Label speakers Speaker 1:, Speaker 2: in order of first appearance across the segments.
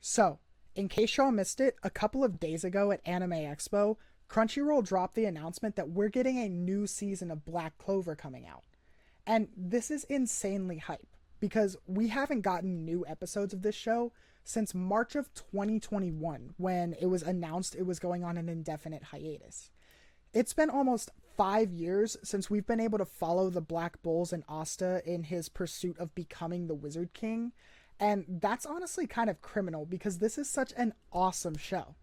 Speaker 1: So, in case y'all missed it, a couple of days ago at Anime Expo, Crunchyroll dropped the announcement that we're getting a new season of Black Clover coming out. And this is insanely hype because we haven't gotten new episodes of this show since March of 2021 when it was announced it was going on an indefinite hiatus. It's been almost 5 years since we've been able to follow the Black Bulls and Asta in his pursuit of becoming the Wizard King, and that's honestly kind of criminal because this is such an awesome show.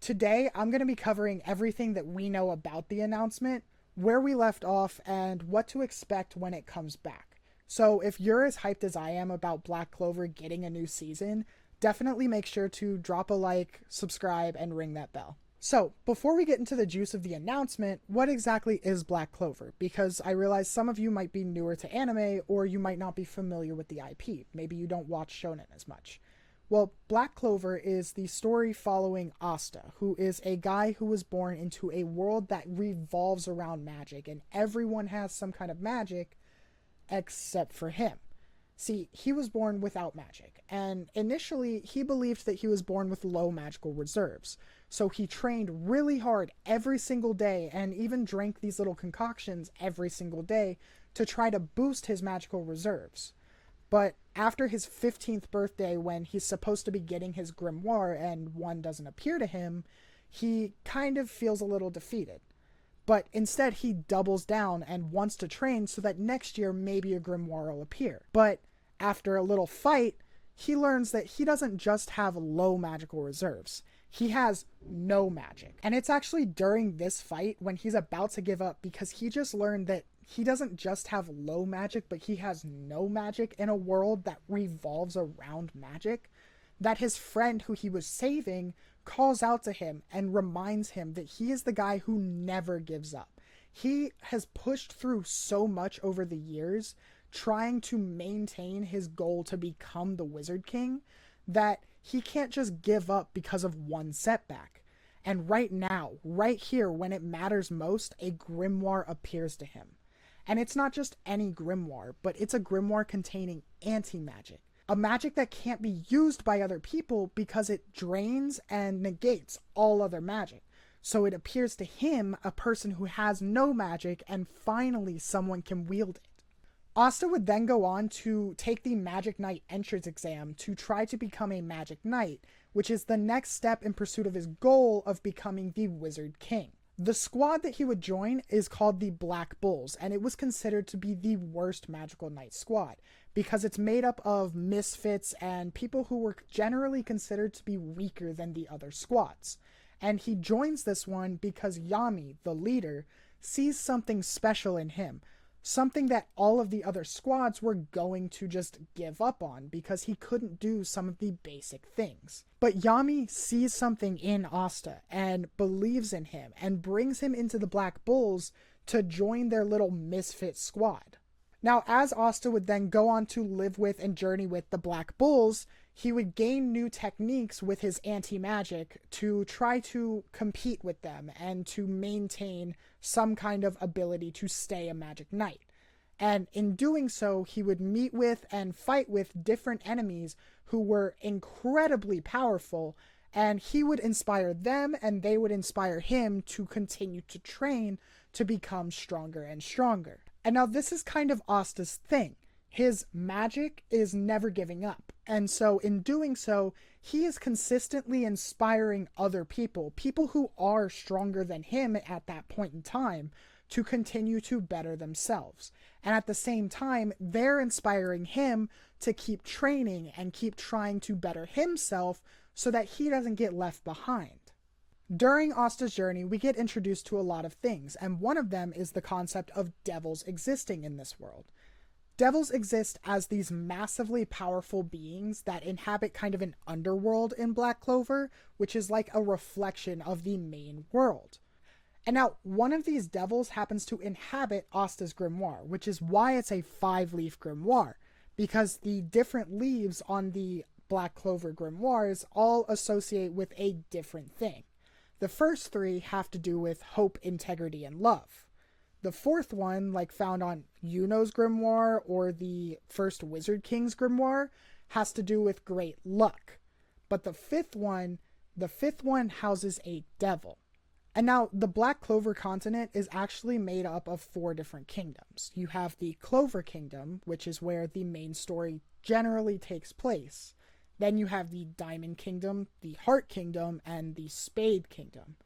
Speaker 1: Today, I'm going to be covering everything that we know about the announcement, where we left off, and what to expect when it comes back. So, if you're as hyped as I am about Black Clover getting a new season, definitely make sure to drop a like, subscribe, and ring that bell. So, before we get into the juice of the announcement, what exactly is Black Clover? Because I realize some of you might be newer to anime, or you might not be familiar with the IP. Maybe you don't watch shonen as much. Well, Black Clover is the story following Asta, who is a guy who was born into a world that revolves around magic, and everyone has some kind of magic except for him. See, he was born without magic, and initially he believed that he was born with low magical reserves. So he trained really hard every single day and even drank these little concoctions every single day to try to boost his magical reserves. But after his 15th birthday, when he's supposed to be getting his grimoire and one doesn't appear to him, he kind of feels a little defeated. But instead, he doubles down and wants to train so that next year maybe a grimoire will appear. But after a little fight, he learns that he doesn't just have low magical reserves. He has no magic. And it's actually during this fight when he's about to give up because he just learned that he doesn't just have low magic, but he has no magic in a world that revolves around magic, that his friend who he was saving calls out to him and reminds him that he is the guy who never gives up. He has pushed through so much over the years trying to maintain his goal to become the Wizard King that he can't just give up because of one setback. And right now, right here, when it matters most, a grimoire appears to him. And it's not just any grimoire, but it's a grimoire containing anti-magic. A magic that can't be used by other people because it drains and negates all other magic. So it appears to him, a person who has no magic, and finally someone can wield it. Asta would then go on to take the Magic Knight entrance exam to try to become a Magic Knight, which is the next step in pursuit of his goal of becoming the Wizard King. The squad that he would join is called the Black Bulls, and it was considered to be the worst Magical Knight squad because it's made up of misfits and people who were generally considered to be weaker than the other squads. And he joins this one because Yami, the leader, sees something special in him. Something that all of the other squads were going to just give up on because he couldn't do some of the basic things. But Yami sees something in Asta and believes in him and brings him into the Black Bulls to join their little misfit squad. Now, as Asta would then go on to live with and journey with the Black Bulls, he would gain new techniques with his anti-magic to try to compete with them and to maintain some kind of ability to stay a Magic Knight. And in doing so, he would meet with and fight with different enemies who were incredibly powerful, and he would inspire them and they would inspire him to continue to train to become stronger and stronger. And now this is kind of Asta's thing. His magic is never giving up. And so in doing so, he is consistently inspiring other people, people who are stronger than him at that point in time, to continue to better themselves. And at the same time, they're inspiring him to keep training and keep trying to better himself so that he doesn't get left behind. During Asta's journey, we get introduced to a lot of things, and one of them is the concept of devils existing in this world. Devils exist as these massively powerful beings that inhabit kind of an underworld in Black Clover, which is like a reflection of the main world. And now, one of these devils happens to inhabit Asta's grimoire, which is why it's a 5-leaf grimoire, because the different leaves on the Black Clover grimoires all associate with a different thing. The first 3 have to do with hope, integrity, and love. The 4th one, like found on Yuno's grimoire or the first Wizard King's grimoire, has to do with great luck. But the fifth one houses a devil. And now the Black Clover continent is actually made up of four different kingdoms. You have the Clover Kingdom, which is where the main story generally takes place. Then you have the Diamond Kingdom, the Heart Kingdom, and the Spade Kingdom.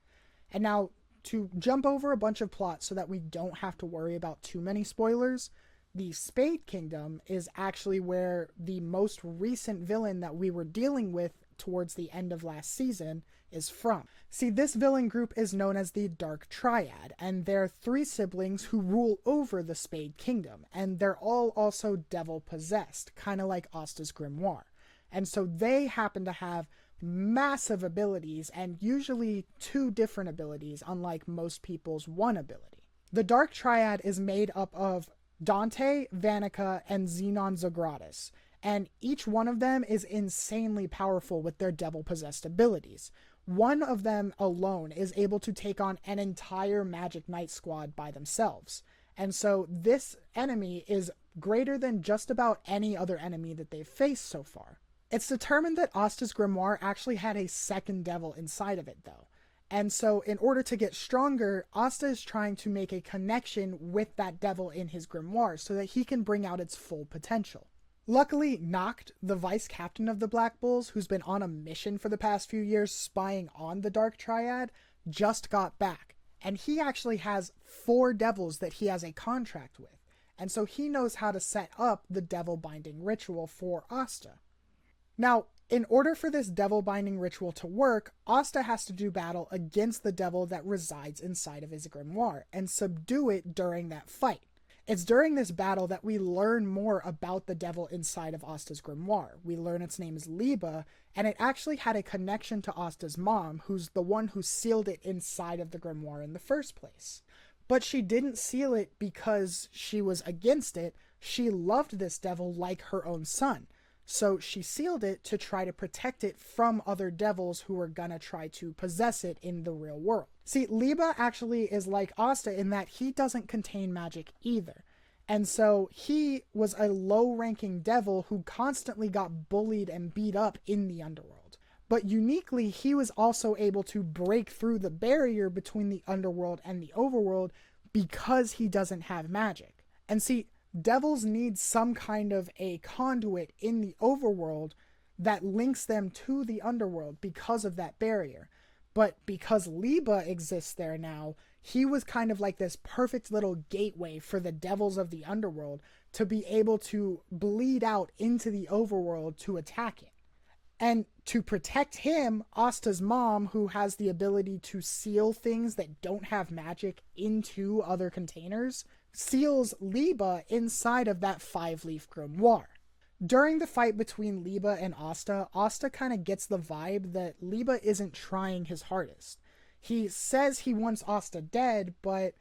Speaker 1: And now, to jump over a bunch of plots so that we don't have to worry about too many spoilers, the Spade Kingdom is actually where the most recent villain that we were dealing with towards the end of last season is from. See, this villain group is known as the Dark Triad, and they're three siblings who rule over the Spade Kingdom, and they're all also devil-possessed, kind of like Asta's grimoire. And so they happen to have massive abilities, and usually two different abilities, unlike most people's one ability. The Dark Triad is made up of Dante, Vanica, and Xenon Zagratis, and each one of them is insanely powerful with their devil-possessed abilities. One of them alone is able to take on an entire Magic Knight squad by themselves. And so this enemy is greater than just about any other enemy that they've faced so far. It's determined that Asta's grimoire actually had a second devil inside of it, though. And so in order to get stronger, Asta is trying to make a connection with that devil in his grimoire so that he can bring out its full potential. Luckily, Noct, the vice captain of the Black Bulls, who's been on a mission for the past few years spying on the Dark Triad, just got back. And he actually has 4 devils that he has a contract with. And so he knows how to set up the devil binding ritual for Asta. Now, in order for this devil binding ritual to work, Asta has to do battle against the devil that resides inside of his grimoire and subdue it during that fight. It's during this battle that we learn more about the devil inside of Asta's grimoire. We learn its name is Liba, and it actually had a connection to Asta's mom, who's the one who sealed it inside of the grimoire in the first place. But she didn't seal it because she was against it. She loved this devil like her own son. So she sealed it to try to protect it from other devils who were gonna try to possess it in the real world. See, Liba actually is like Asta in that he doesn't contain magic either. And so he was a low-ranking devil who constantly got bullied and beat up in the underworld. But uniquely, he was also able to break through the barrier between the underworld and the overworld because he doesn't have magic. And see, devils need some kind of a conduit in the overworld that links them to the underworld because of that barrier. But because Liba exists there now, he was kind of like this perfect little gateway for the devils of the underworld to be able to bleed out into the overworld to attack it. And to protect him, Asta's mom, who has the ability to seal things that don't have magic into other containers, seals Liba inside of that 5-leaf grimoire. During the fight between Liba and Asta, Asta kind of gets the vibe that Liba isn't trying his hardest. He says he wants Asta dead, but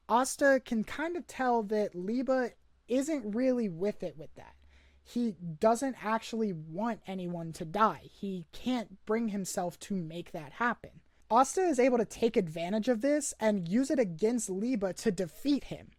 Speaker 1: Asta can kind of tell that Liba isn't really with it with that. He doesn't actually want anyone to die. He can't bring himself to make that happen. Asta is able to take advantage of this and use it against Liba to defeat him.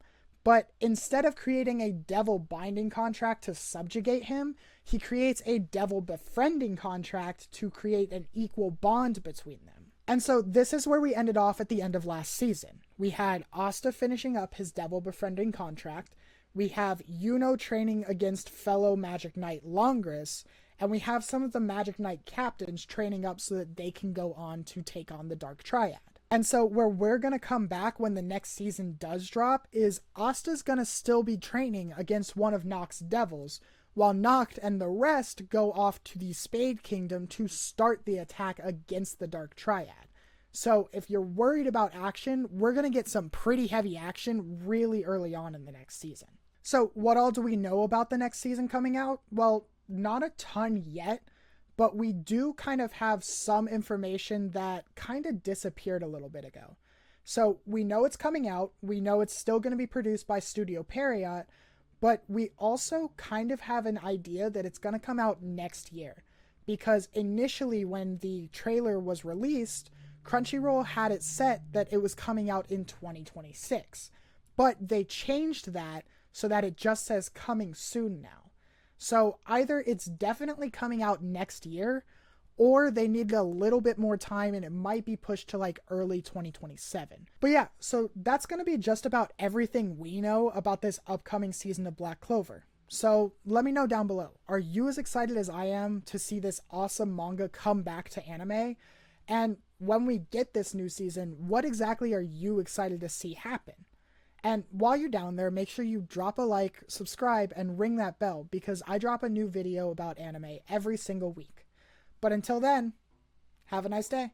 Speaker 1: But instead of creating a devil binding contract to subjugate him, he creates a devil befriending contract to create an equal bond between them. And so this is where we ended off at the end of last season. We had Asta finishing up his devil befriending contract. We have Yuno training against fellow Magic Knight Longris, and we have some of the Magic Knight captains training up so that they can go on to take on the Dark Triad. And so where we're going to come back when the next season does drop is Asta's going to still be training against one of Noct's devils, while Noct and the rest go off to the Spade Kingdom to start the attack against the Dark Triad. So if you're worried about action, we're going to get some pretty heavy action really early on in the next season. So what all do we know about the next season coming out? Well, not a ton yet, but we do kind of have some information that kind of disappeared a little bit ago. So we know it's coming out. We know it's still going to be produced by Studio Period, but we also kind of have an idea that it's going to come out next year. Because initially when the trailer was released, Crunchyroll had it set that it was coming out in 2026. But they changed that so that it just says coming soon now. So either it's definitely coming out next year, or they needed a little bit more time and it might be pushed to like early 2027. But yeah, so that's going to be just about everything we know about this upcoming season of Black Clover. So let me know down below. Are you as excited as I am to see this awesome manga come back to anime? And when we get this new season, what exactly are you excited to see happen? And while you're down there, make sure you drop a like, subscribe, and ring that bell because I drop a new video about anime every single week. But until then, have a nice day.